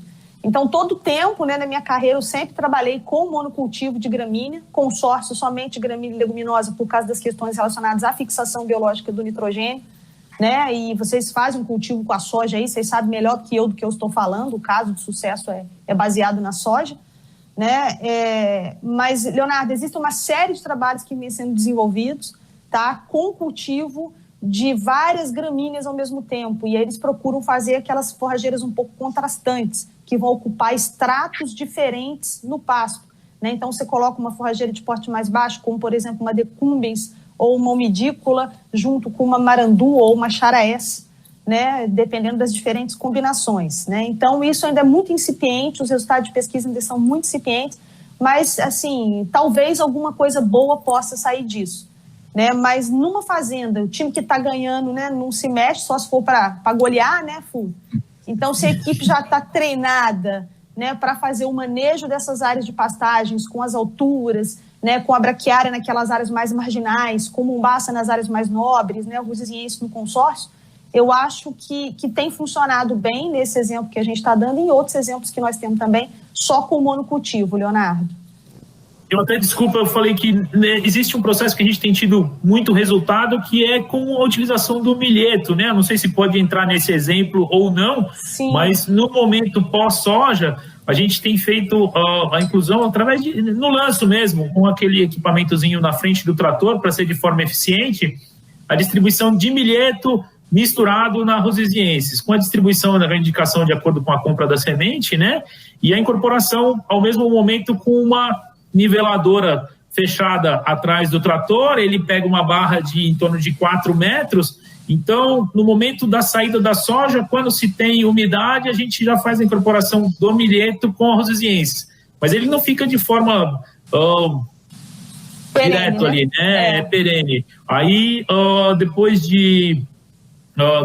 Então, todo o tempo, né, na minha carreira, eu sempre trabalhei com monocultivo de gramínea, consórcio somente de gramínea e leguminosa por causa das questões relacionadas à fixação biológica do nitrogênio, né? E vocês fazem um cultivo com a soja aí, vocês sabem melhor do que eu estou falando, o caso de sucesso é baseado na soja, né? Mas, Leonardo, existe uma série de trabalhos que vêm sendo desenvolvidos, tá, com cultivo de várias gramíneas ao mesmo tempo, e eles procuram fazer aquelas forrageiras um pouco contrastantes, que vão ocupar estratos diferentes no pasto, né? Então, você coloca uma forrageira de porte mais baixo, como, por exemplo, uma decumbens ou uma umidícola, junto com uma marandu ou uma charaés, né? Dependendo das diferentes combinações, né? Então, isso ainda é muito incipiente, os resultados de pesquisa ainda são muito incipientes, mas, assim, talvez alguma coisa boa possa sair disso, né? Mas numa fazenda, o time que está ganhando, né, não se mexe, só se for para golear, né, Fulvio? Então, se a equipe já está treinada, né, para fazer o manejo dessas áreas de pastagens com as alturas, né, com a braquiária naquelas áreas mais marginais, com Mombaça nas áreas mais nobres, né, o Ruziziense no consórcio, eu acho que tem funcionado bem nesse exemplo que a gente está dando e em outros exemplos que nós temos também, só com monocultivo, Leonardo. Eu até, desculpa, eu falei que, né, existe um processo que a gente tem tido muito resultado, que é com a utilização do milheto, né? Eu não sei se pode entrar nesse exemplo ou não, sim, mas no momento pós-soja, a gente tem feito a inclusão através no lanço mesmo, com aquele equipamentozinho na frente do trator, para ser de forma eficiente, a distribuição de milheto misturado na Ruziziensis, com a distribuição da indicação de acordo com a compra da semente, né? E a incorporação, ao mesmo momento, com uma niveladora fechada atrás do trator, ele pega uma barra de em torno de 4 metros, então, no momento da saída da soja, quando se tem umidade, a gente já faz a incorporação do milheto com a Ruziziensis. Mas ele não fica de forma direto, né? Ali, né? É perene. Aí, depois de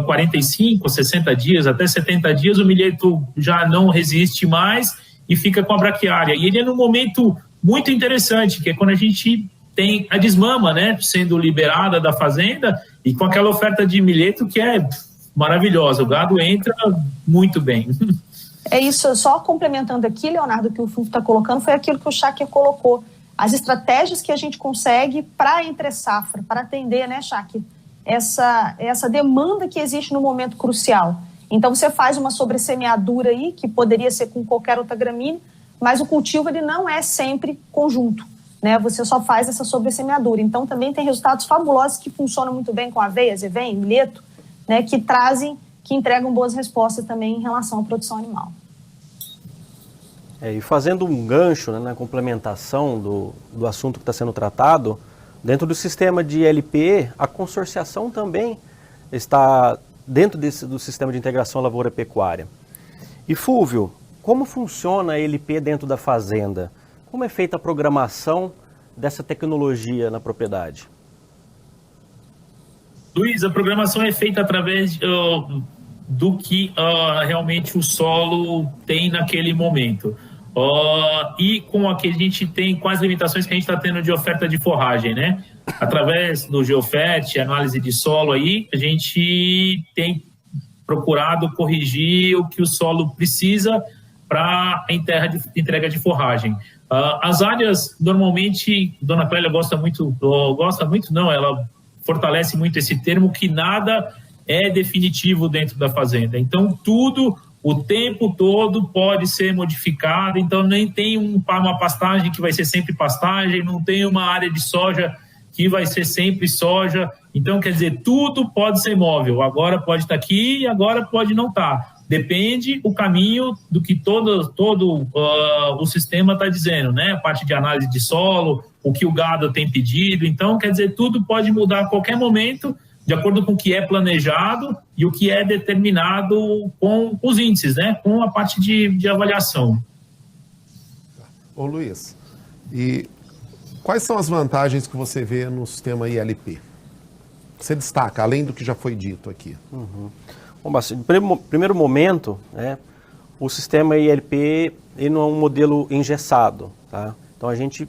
45, 60 dias, até 70 dias, o milheto já não resiste mais e fica com a braquiária. E ele é num momento muito interessante, que é quando a gente tem a desmama, né, sendo liberada da fazenda e com aquela oferta de milheto que é maravilhosa. O gado entra muito bem. É isso, só complementando aqui, Leonardo, que o Fulvio está colocando, foi aquilo que o Schacker colocou. As estratégias que a gente consegue para entre safra, para atender, né, Schacker, essa demanda que existe no momento crucial. Então, você faz uma sobressemeadura aí, que poderia ser com qualquer outra gramínea, mas o cultivo ele não é sempre conjunto, né? Você só faz essa sobressemeadura. Então, também tem resultados fabulosos que funcionam muito bem com aveia, zevém, milheto, né? Que entregam boas respostas também em relação à produção animal. E fazendo um gancho, né, na complementação do assunto que está sendo tratado, dentro do sistema de LP, a consorciação também está dentro do sistema de integração lavoura-pecuária. E, Fulvio, como funciona a LP dentro da fazenda? Como é feita a programação dessa tecnologia na propriedade? Luiz, a programação é feita através do que realmente o solo tem naquele momento. E com a que a gente tem, com as limitações que a gente está tendo de oferta de forragem, né? Através do Geofet, análise de solo aí, a gente tem procurado corrigir o que o solo precisa para a entrega de forragem. As áreas, normalmente, Dona Clélia ela fortalece muito esse termo, que nada é definitivo dentro da fazenda. Então, tudo, o tempo todo, pode ser modificado. Então, nem tem uma pastagem que vai ser sempre pastagem, não tem uma área de soja que vai ser sempre soja. Então, quer dizer, tudo pode ser móvel. Agora pode estar aqui e agora pode não estar. Depende o caminho do que todo o sistema está dizendo, né? A parte de análise de solo, o que o gado tem pedido. Então, quer dizer, tudo pode mudar a qualquer momento, de acordo com o que é planejado e o que é determinado com os índices, né? Com a parte de avaliação. Ô Luiz, E quais são as vantagens que você vê no sistema ILP? Você destaca, além do que já foi dito aqui. Bom, no primeiro momento, o sistema ILP ele não é um modelo engessado, tá? Então a gente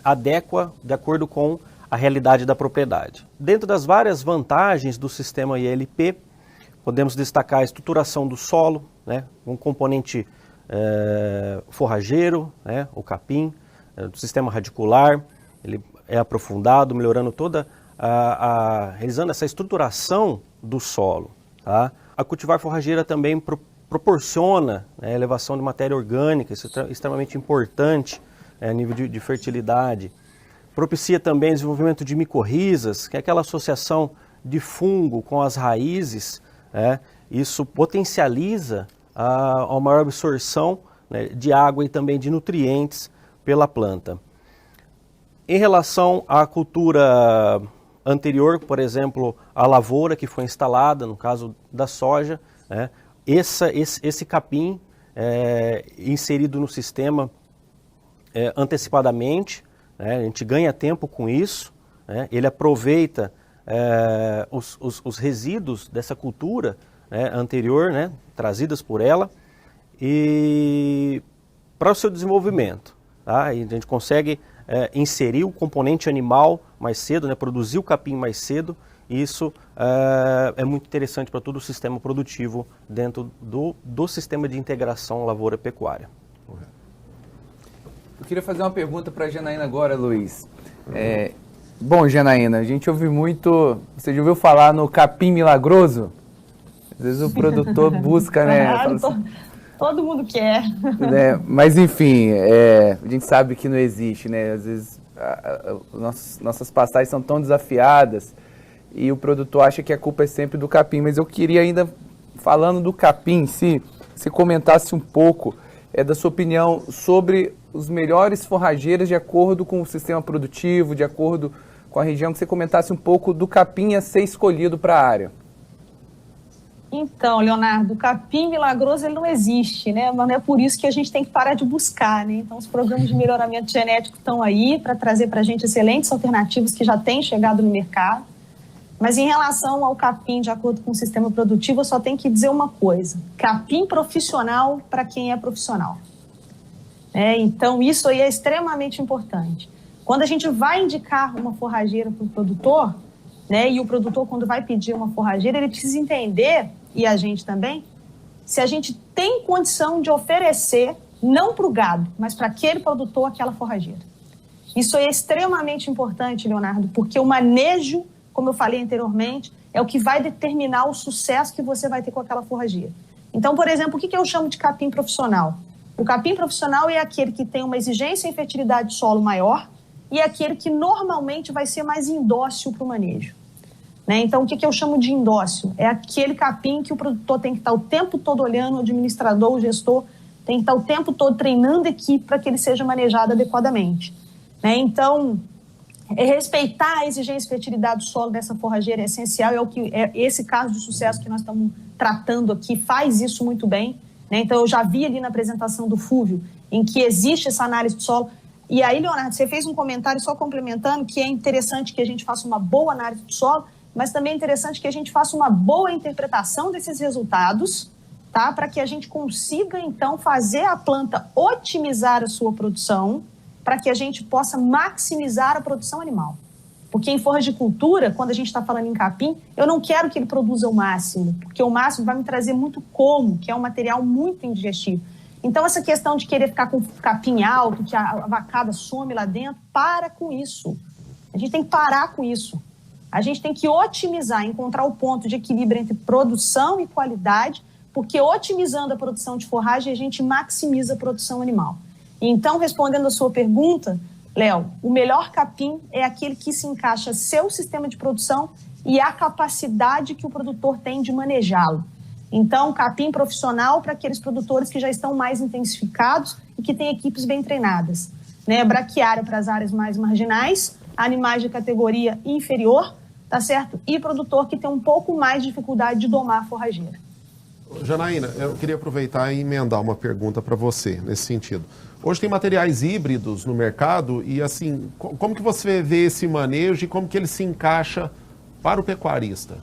adequa de acordo com a realidade da propriedade. Dentro das várias vantagens do sistema ILP, podemos destacar a estruturação do solo, né? Um componente forrageiro, né? O capim, do sistema radicular, ele é aprofundado, melhorando toda realizando essa estruturação do solo. Tá? A cultivar forrageira também proporciona, né, elevação de matéria orgânica, isso é extremamente importante a nível de fertilidade. Propicia também o desenvolvimento de micorrizas, que é aquela associação de fungo com as raízes. Isso potencializa a maior absorção, né, de água e também de nutrientes pela planta. Em relação à cultura anterior, por exemplo, a lavoura que foi instalada, no caso da soja, né, esse capim inserido no sistema antecipadamente, né, a gente ganha tempo com isso, né, ele aproveita os resíduos dessa cultura, né, anterior, né, trazidas por ela, e para o seu desenvolvimento. Tá? E a gente consegue inserir o componente animal mais cedo, né, produzir o capim mais cedo, e isso é muito interessante para todo o sistema produtivo dentro do sistema de integração lavoura-pecuária. Eu queria fazer uma pergunta para a Janaína agora, Luiz. Bom, Janaína, a gente ouve muito, você já ouviu falar no capim milagroso? Às vezes o produtor busca, né? Todo mundo quer. Mas enfim, a gente sabe que não existe, né? Às vezes nossas pastagens são tão desafiadas e o produtor acha que a culpa é sempre do capim. Mas eu queria ainda, falando do capim, se comentasse um pouco da sua opinião sobre os melhores forrageiros de acordo com o sistema produtivo, de acordo com a região, que você comentasse um pouco do capim a ser escolhido para a área. Então, Leonardo, o capim milagroso ele não existe, né? Mas não é por isso que a gente tem que parar de buscar, né? Então, os programas de melhoramento genético estão aí para trazer para a gente excelentes alternativas que já têm chegado no mercado. Mas em relação ao capim, de acordo com o sistema produtivo, eu só tenho que dizer uma coisa: capim profissional para quem é profissional. Então, isso aí é extremamente importante. Quando a gente vai indicar uma forrageira para o produtor, né, e o produtor, quando vai pedir uma forrageira, ele precisa entender, e a gente também, se a gente tem condição de oferecer, não para o gado, mas para aquele produtor, aquela forrageira. Isso é extremamente importante, Leonardo, porque o manejo, como eu falei anteriormente, é o que vai determinar o sucesso que você vai ter com aquela forrageira. Então, por exemplo, o que eu chamo de capim profissional? O capim profissional é aquele que tem uma exigência em fertilidade de solo maior e é aquele que normalmente vai ser mais indócil para o manejo. Né? Então, o que eu chamo de indócil? É aquele capim que o produtor tem que estar o tempo todo olhando, o administrador, o gestor, tem que estar o tempo todo treinando a equipe para que ele seja manejado adequadamente. Né? Então, respeitar a exigência de fertilidade do solo dessa forrageira é essencial, esse caso de sucesso que nós estamos tratando aqui faz isso muito bem. Né? Então, eu já vi ali na apresentação do Fúvio, em que existe essa análise do solo. E aí, Leonardo, você fez um comentário só complementando que é interessante que a gente faça uma boa análise do solo, mas também é interessante que a gente faça uma boa interpretação desses resultados, tá? Para que a gente consiga, então, fazer a planta otimizar a sua produção, para que a gente possa maximizar a produção animal. Porque em forragicultura, quando a gente está falando em capim, eu não quero que ele produza o máximo, porque o máximo vai me trazer muito como, que é um material muito indigestivo. Então, essa questão de querer ficar com capim alto, que a vacada some lá dentro, para com isso. A gente tem que parar com isso. A gente tem que otimizar, encontrar o ponto de equilíbrio entre produção e qualidade, porque otimizando a produção de forragem, a gente maximiza a produção animal. Então, respondendo a sua pergunta, Léo, o melhor capim é aquele que se encaixa seu sistema de produção e a capacidade que o produtor tem de manejá-lo. Então, capim profissional para aqueles produtores que já estão mais intensificados e que têm equipes bem treinadas. Né? Braquiária para as áreas mais marginais, animais de categoria inferior, tá certo? E produtor que tem um pouco mais de dificuldade de domar a forrageira. Janaína, eu queria aproveitar e emendar uma pergunta para você nesse sentido. Hoje tem materiais híbridos no mercado e, assim, como que você vê esse manejo e como que ele se encaixa para o pecuarista?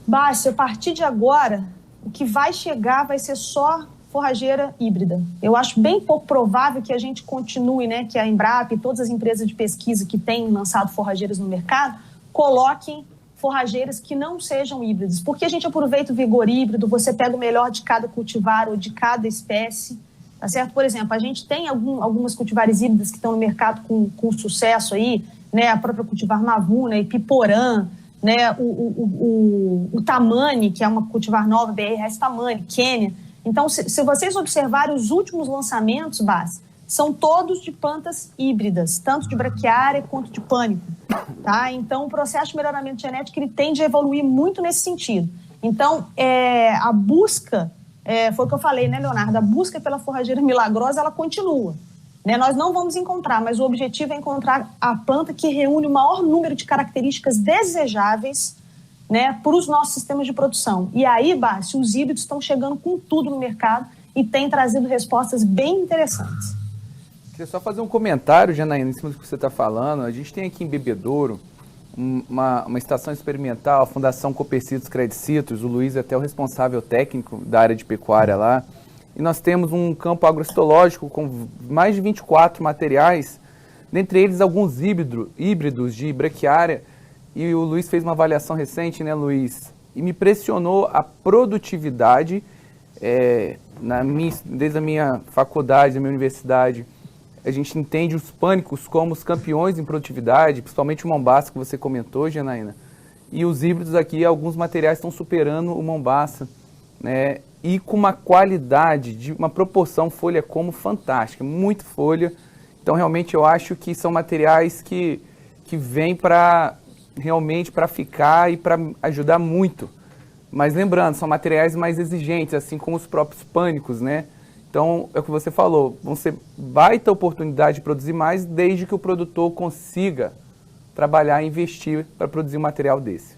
Bárcio, a partir de agora, o que vai chegar vai ser só forrageira híbrida. Eu acho bem pouco provável que a gente continue, né, que a Embrapa e todas as empresas de pesquisa que têm lançado forrageiras no mercado coloquem forrageiras que não sejam híbridas, porque a gente aproveita o vigor híbrido, você pega o melhor de cada cultivar ou de cada espécie, tá certo? Por exemplo, a gente tem algumas cultivares híbridas que estão no mercado com sucesso aí, né? A própria cultivar Mavuna, Ipiporã, né? O Tamani, que é uma cultivar nova, BRS Tamani, Quênia. Então, se vocês observarem os últimos lançamentos, Bás, são todos de plantas híbridas, tanto de braquiária quanto de pânico, tá? Então, o processo de melhoramento genético ele tende a evoluir muito nesse sentido. Então, a busca, foi o que eu falei, né, Leonardo? A busca pela forrageira milagrosa, ela continua. Né? Nós não vamos encontrar, mas o objetivo é encontrar a planta que reúne o maior número de características desejáveis, né, para os nossos sistemas de produção. E aí, Bárcio, os híbridos estão chegando com tudo no mercado e têm trazido respostas bem interessantes. Queria só fazer um comentário, Janaína, em cima do que você está falando. A gente tem aqui em Bebedouro uma estação experimental, a Fundação Copercitos Credicitos, o Luiz é até o responsável técnico da área de pecuária lá, e nós temos um campo agrocitológico com mais de 24 materiais, dentre eles alguns híbridos de braquiária, e o Luiz fez uma avaliação recente, né, Luiz? E me impressionou a produtividade, desde a minha faculdade, da minha universidade. A gente entende os pânicos como os campeões em produtividade, principalmente o Mombaça, que você comentou, Janaína. E os híbridos aqui, alguns materiais estão superando o Mombaça, né? E com uma qualidade, de uma proporção folha como fantástica, muito folha. Então, realmente, eu acho que são materiais que vêm para realmente para ficar e para ajudar muito. Mas lembrando, são materiais mais exigentes, assim como os próprios pânicos, né? Então, é o que você falou, vão ser baita oportunidade de produzir mais, desde que o produtor consiga trabalhar e investir para produzir um material desse.